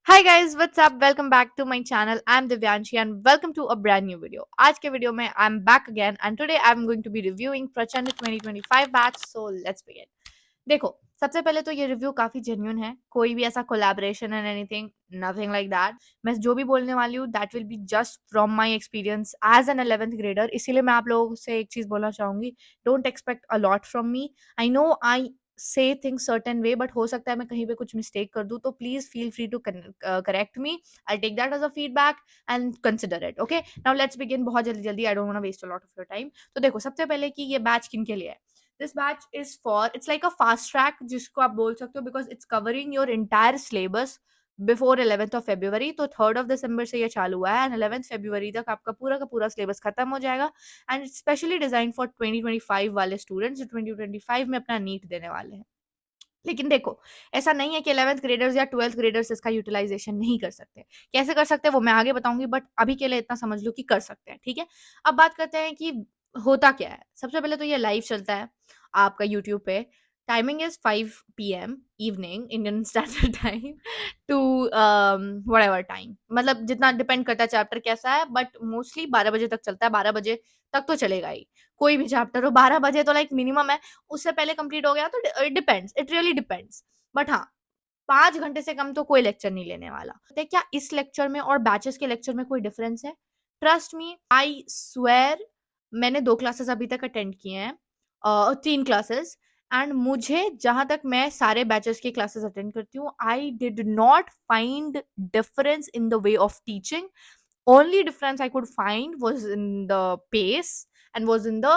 Hi guys what's up welcome back to my channel I am Divyanshi and welcome to a brand new video. आज के video में I am back again and today I am going to be reviewing Prachand 2025 batch. So let's begin. देखो, सबसे पहले तो ये review काफी genuine है, कोई भी ऐसा collaboration and anything, nothing like that. मैं जो भी बोलने वाली हूँ that will be just from my experience as an 11th grader. इसीलिए मैं आप लोगों से एक चीज बोलना चाहूंगी, don't expect a lot from me. I know I say things certain way, but हो सकता है मैं कहीं पे कुछ मिस्टेक कर दूं, तो please feel free to correct me. I take that as a feedback and consider it. Okay, now let's begin. बहुत जल्दी जल्दी, I don't want to waste a lot of your time. तो देखो, सबसे पहले कि ये बैच किन के लिए है। This batch is for, it's like a fast track जिसको आप बोल सकते हो, because it's covering your entire syllabus before 11th of February. तो 3rd ऑफ दिसंबर से ये चालू हुआ है एंड 11th फेब्रुवरी तक आपका पूरा का पूरा सिलेबस खत्म हो जाएगा। एंड स्पेशली डिजाइन फॉर 2025 वाले स्टूडेंट्स जो 2025 में अपना नीट देने वाले हैं। लेकिन देखो, ऐसा नहीं है कि 11th ग्रेडर्स या 12th ग्रेडर्स इसका यूटिलाइजेशन नहीं कर सकते। कैसे कर सकते हैं वो मैं आगे बताऊंगी, बट अभी के लिए इतना समझ लो कि कर सकते हैं। ठीक है, अब बात करते हैं कि होता क्या है। सबसे पहले तो ये लाइव चलता है आपका यूट्यूब पे। Timing is 5 PM evening Indian standard time to whatever time, मतलब जितना डिपेंड करता है चैप्टर कैसा है, बट मोस्टली 12 बजे तक चलता है। 12 बजे तक तो चलेगा ही, कोई भी चैप्टर हो 12 बजे तो लाइक मिनिमम है। उससे पहले कंप्लीट हो गया तो it depends, it really depends. But हाँ, 5 घंटे से कम तो कोई लेक्चर नहीं लेने वाला। तो क्या इस लेक्चर में और बैचेस के लेक्चर में कोई डिफरेंस है? ट्रस्ट मी, आई स्वेयर, मैंने 2 क्लासेस अभी तक अटेंड किए हैं, 3 क्लासेस। एंड मुझे जहां तक मैं सारे बैचेस की क्लासेस अटेंड करती हूँ, I did not find difference in the way of teaching. only difference I could find was in the pace and was in the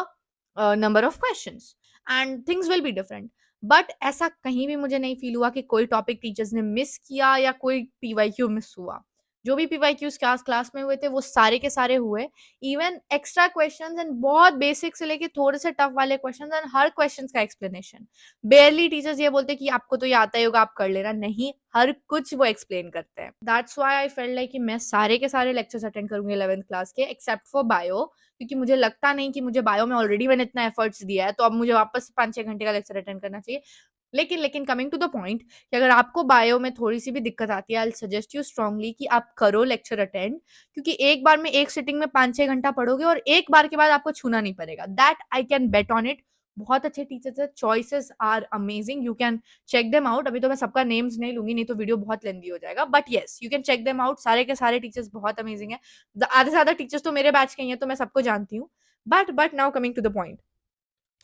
number of questions, and things will be different। But ऐसा कहीं भी मुझे नहीं feel हुआ कि कोई topic teachers ने miss किया या कोई पीवाईक्यू मिस हुआ। जो भी पीवाईक्यूज क्लास क्लास में हुए थे वो सारे के सारे हुए। इवन एक्स्ट्रा क्वेश्चंस एंड बहुत बेसिक से लेके थोड़े से टफ वाले क्वेश्चंस एंड हर क्वेश्चंस का एक्सप्लेनेशन। बेयरली टीचर्स ये बोलते कि आपको तो ये आता ही होगा, आप कर लेना, नहीं, हर कुछ वो एक्सप्लेन करते हैं। That's why I felt like कि मैं सारे के सारे लेक्चर्स अटेंड करूंगी 11th क्लास के, एक्सेप्ट फॉर बायो, क्योंकि मुझे लगता नहीं कि मुझे बायो में ऑलरेडी मैंने इतना एफर्ट्स दिया है, तो अब मुझे वापस 5-6 घंटे का लेक्चर अटेंड करना चाहिए। लेकिन कमिंग टू द पॉइंट, कि अगर आपको बायो में थोड़ी सी भी दिक्कत आती है, आई सजेस्ट यू स्ट्रांगली कि आप करो लेक्चर अटेंड, क्योंकि एक बार में एक सिटिंग में 5-6 घंटा पढ़ोगे और एक बार के बाद आपको छूना नहीं पड़ेगा। That I can bet on it. बहुत अच्छे टीचर्स है, choices are amazing, you can check them out. अभी तो मैं सबका नेम्स नहीं लूंगी, नहीं तो वीडियो बहुत लेंदी हो जाएगा, but yes you can check them out. सारे के सारे टीचर्स बहुत अमेजिंग है। आधे से ज्यादा टीचर्स तो मेरे बैच के ही हैं, तो मैं सबको जानती हूँ। But now coming to the point,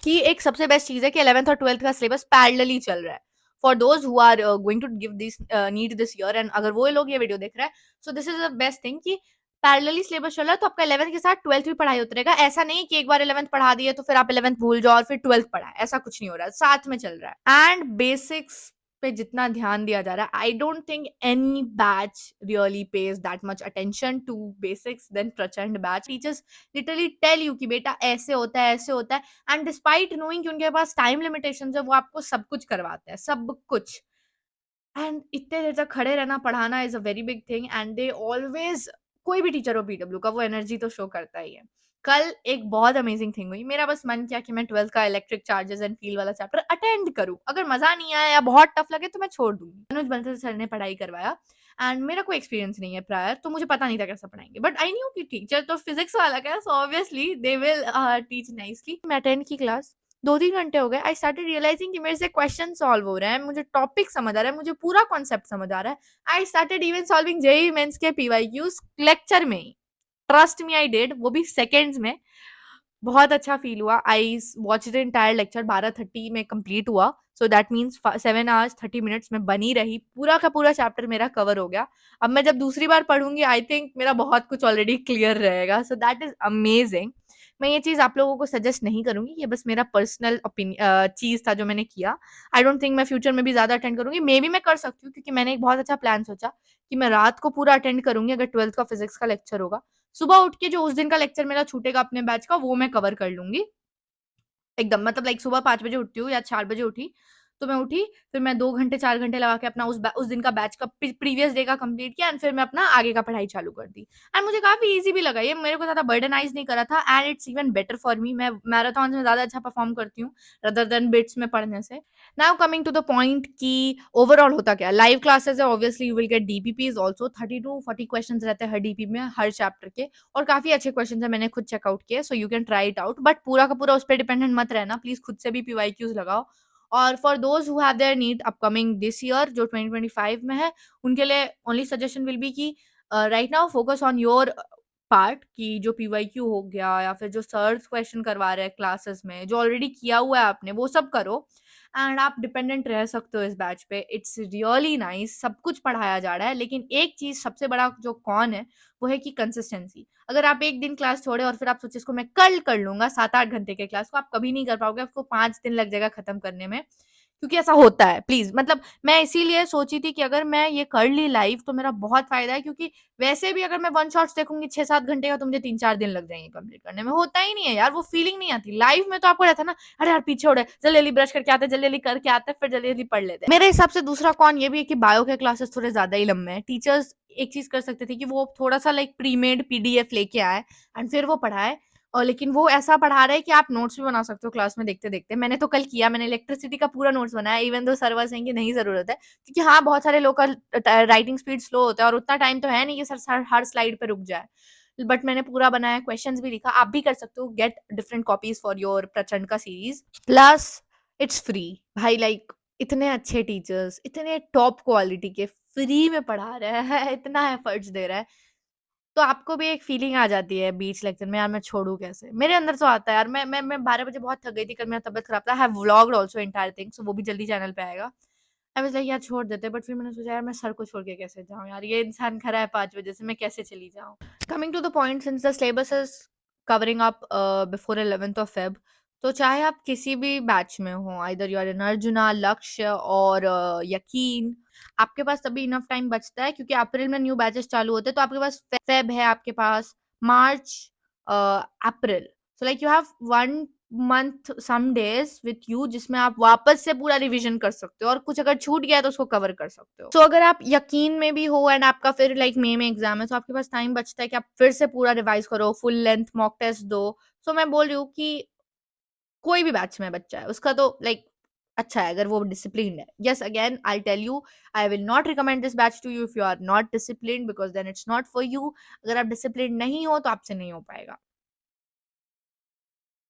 कि एक सबसे बेस्ट चीज है कि 11th और 12th का सिलेबस पैरेलली चल रहा है for those who are going to give this NEET this year. And अगर वो लोग ये वीडियो देख रहे हैं, so this is the best thing कि पैरेलली सिलेबस चल रहा है, तो आपका 11th के साथ 12th भी पढ़ाई होता रहेगा। ऐसा नहीं कि एक बार 11th पढ़ा दिए तो फिर आप 11th भूल जाओ और फिर 12th पढ़ा, ऐसा कुछ नहीं हो रहा है, साथ में चल रहा है। एंड बेसिक्स पे जितना ध्यान दिया जा रहा है, I don't think any batch really pays that much attention to basics than Prachand batch. Teachers literally tell you कि बेटा ऐसे होता है, ऐसे होता है। एंड डिस्पाइट नोइंग कि उनके पास टाइम लिमिटेशंस है, वो आपको सब कुछ करवाते हैं, सब कुछ। एंड इतने देर तक खड़े रहना पढ़ाना is a very big thing, and they always, कोई भी टीचर हो पीडब्ल्यू का, वो एनर्जी तो शो करता ही है। कल एक बहुत अमेजिंग थिंग हुई, मेरा बस मन किया कि मैं 12th का इलेक्ट्रिक चार्जेस एंड फील वाला चैप्टर अटेंड करूं। अगर मजा नहीं आया या बहुत टफ लगे तो मैं छोड़ दूंगी। मनोज बंसल सर ने पढ़ाई करवाया एंड मेरा कोई एक्सपीरियंस नहीं है प्रायर, तो मुझे पता नहीं था कैसा पढ़ाएंगे, बट आई न्यू कि टीचर तो फिजिक्स वाला क्या, so obviously they will teach nicely. मैं अटेंड की क्लास, 2-3 घंटे हो गए, आई स्टार्टेड रियलाइजिंग कि मेरे से क्वेश्चन सॉल्व हो रहे हैं, मुझे टॉपिक समझ आ रहा है, मुझे पूरा कॉन्सेप्ट समझ आ रहा है। I started even solving JEE Mains के पीवाईक्यूज लेक्चर में ही। ट्रस्ट मी आई डिड, वो भी सेकेंड्स में। बहुत अच्छा फील हुआ। I watch the entire lecture, 12:30 में कंप्लीट हुआ, so that means 7 hours 30 minutes में बनी रही, पूरा का पूरा चैप्टर मेरा कवर हो गया। अब मैं जब दूसरी बार पढ़ूंगी, आई थिंक मेरा बहुत कुछ ऑलरेडी क्लियर रहेगा, सो दैट इज अमेजिंग। मैं ये चीज आप लोगों को सजेस्ट नहीं करूंगी, ये बस मेरा पर्सनल चीज था जो मैंने किया। आई डोंट थिंक मैं फ्यूचर में भी ज्यादा अटेंड करूंगी, मे बी मैं कर सकती हूँ, क्योंकि मैंने एक बहुत अच्छा प्लान सोचा कि मैं रात को पूरा अटेंड करूंगी अगर 12th का फिजिक्स का लेक्चर होगा। सुबह उठ के जो उस दिन का लेक्चर मेरा छूटेगा अपने बैच का, वो मैं कवर कर लूंगी एकदम। मतलब लाइक सुबह 5 बजे उठती हूँ या 4 बजे उठी, तो मैं उठी, फिर मैं 2 घंटे 4 घंटे लगा के अपना उस दिन का बैच का प्रीवियस डे का कंप्लीट किया एंड फिर मैं अपना आगे का पढ़ाई चालू कर दी। एंड मुझे काफ़ी ईज़ी भी लगा ये, मेरे को ज़्यादा बर्डनाइज़ नहीं करा था and it's even better for me. मैं मैराथन्स में ज़्यादा अच्छा परफ़ॉर्म करती हूँ रादर देन बिट्स में पढ़ने से। Now coming to the point कि ओवरऑल होता क्या है? लाइव क्लासेस है, obviously you will get DPPs also. 30 to 40 questions रहते हैं हर डीपी में, हर चैप्टर के, और काफ़ी अच्छे क्वेश्चंस हैं, मैंने खुद चेकआउट किए, so you can try it out. But पूरा का पूरा उस पे डिपेंडेंट मत रहना, प्लीज़ खुद से भी पीवाईक्यूज़ लगाओ। और for those who have their NEET upcoming this year, जो 2025 में है, उनके लिए ओनली सजेशन विल बी कि right now focus on your part, कि जो पीवाईक्यू हो गया या फिर जो सर्स क्वेश्चन करवा रहे हैं क्लासेस में, जो ऑलरेडी किया हुआ है आपने, वो सब करो एंड आप डिपेंडेंट रह सकते हो इस बैच पे। इट्स रियली नाइस, सब कुछ पढ़ाया जा रहा है, लेकिन एक चीज़ सबसे बड़ा जो कॉन है, वो है कि कंसिस्टेंसी। अगर आप 1 दिन क्लास छोड़े और फिर आप सोचे इसको मैं कल कर लूँगा 7-8 घंटे के क्लास को, आप कभी नहीं कर पाओगे, आपको 5 दिन लग जाएगा खत्म करने में। क्योंकि ऐसा होता है, प्लीज़, मतलब मैं इसीलिए सोची थी कि अगर मैं ये कर ली लाइव तो मेरा बहुत फ़ायदा है, क्योंकि वैसे भी अगर मैं वन शॉट्स देखूँगी 6-7 घंटे का, तो मुझे 3-4 दिन लग जाएँगे कंप्लीट करने में। होता ही नहीं है यार, वो फीलिंग नहीं आती। लाइव में तो आपको रहता है ना, अरे यार पीछे हो रहा है, जल्दी-जल्दी ब्रश करके आते हैं, जल्दी-जल्दी करके आते हैं, फिर जल्दी-जल्दी पढ़ लेते हैं। मेरे हिसाब से दूसरा कॉन ये भी है कि बायो के क्लासेस थोड़े ज़्यादा ही लंबे हैं। टीचर्स एक चीज़ कर सकते थे कि वो थोड़ा-सा लाइक प्री-मेड पीडीएफ लेके आएँ एंड फिर वो पढ़ाएँ, और लेकिन वो ऐसा पढ़ा रहा है कि आप नोट्स भी बना सकते हो क्लास में देखते-देखते। मैंने तो कल किया, मैंने इलेक्ट्रिसिटी का पूरा नोट्स बनाया, even though sir were saying कि नहीं ज़रूरत है। क्योंकि हाँ, बहुत सारे लोग का राइटिंग स्पीड स्लो होता है और उतना टाइम तो है नहीं कि सर हर स्लाइड पे रुक जाए। बट मैंने पूरा बनाया, क्वेश्चंस भी लिखा, आप भी कर सकते हो। Get different copies for your प्रचंड का सीरीज़। Plus it's free. भाई लाइक इतने अच्छे टीचर्स, इतने टॉप क्वालिटी के फ्री में पढ़ा रहे हैं, इतना एफर्ट्स दे रहा है, तो आपको भी एक फीलिंग आ जाती है बीच लेक्चर में, यार मैं छोड़ूँ कैसे? मेरे अंदर तो आता है यार, मैं 12 बजे बहुत थक गई थी, कल मेरा तबीयत खराब था। I have vlogged also entire thing, so वो भी जल्दी चैनल पे आएगा। आई वाज़ लाइक यार छोड़ देते, बट फिर मैंने सोचा यार मैं सर को छोड़ के कैसे जाऊँ यार? ये इंसान खड़ा है 5 बजे से, मैं कैसे चली जाऊँ? Coming to the point, since the syllabus is covering up before 11th of Feb, तो चाहे आप किसी भी बैच में हो, either you are in Arjuna, Lakshya और यकीन, आपके पास तभी इनफ टाइम बचता है, क्योंकि अप्रैल में न्यू बैचेस चालू होते हैं, तो आपके पास फ़ेब है, आपके पास March, April, so like you have 1 month some days with you, जिसमें आप वापस से पूरा रिविज़न कर सकते हो और कुछ अगर छूट गया है तो उसको कवर कर सकते हो। सो अगर आप यकीन में भी हो एंड आपका फिर लाइक मई में एग्ज़ाम है, तो आपके पास टाइम बचता है कि आप फिर से पूरा रिवाइज़ करो, फुल लेंथ मॉक टेस्ट दो। सो मैं बोल रही हूँ कि कोई भी बैच में बच्चा है, उसका तो लाइक अच्छा है अगर वो डिसिप्लिन्ड है। Yes, again I will tell you, I will not recommend this batch to you if you are not disciplined, because then it's not for you. अगर आप डिसिप्लिन्ड नहीं हो तो आपसे नहीं हो पाएगा।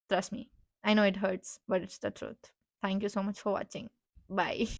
Trust me, I know it hurts but it's the truth. Thank you so much for watching. Bye.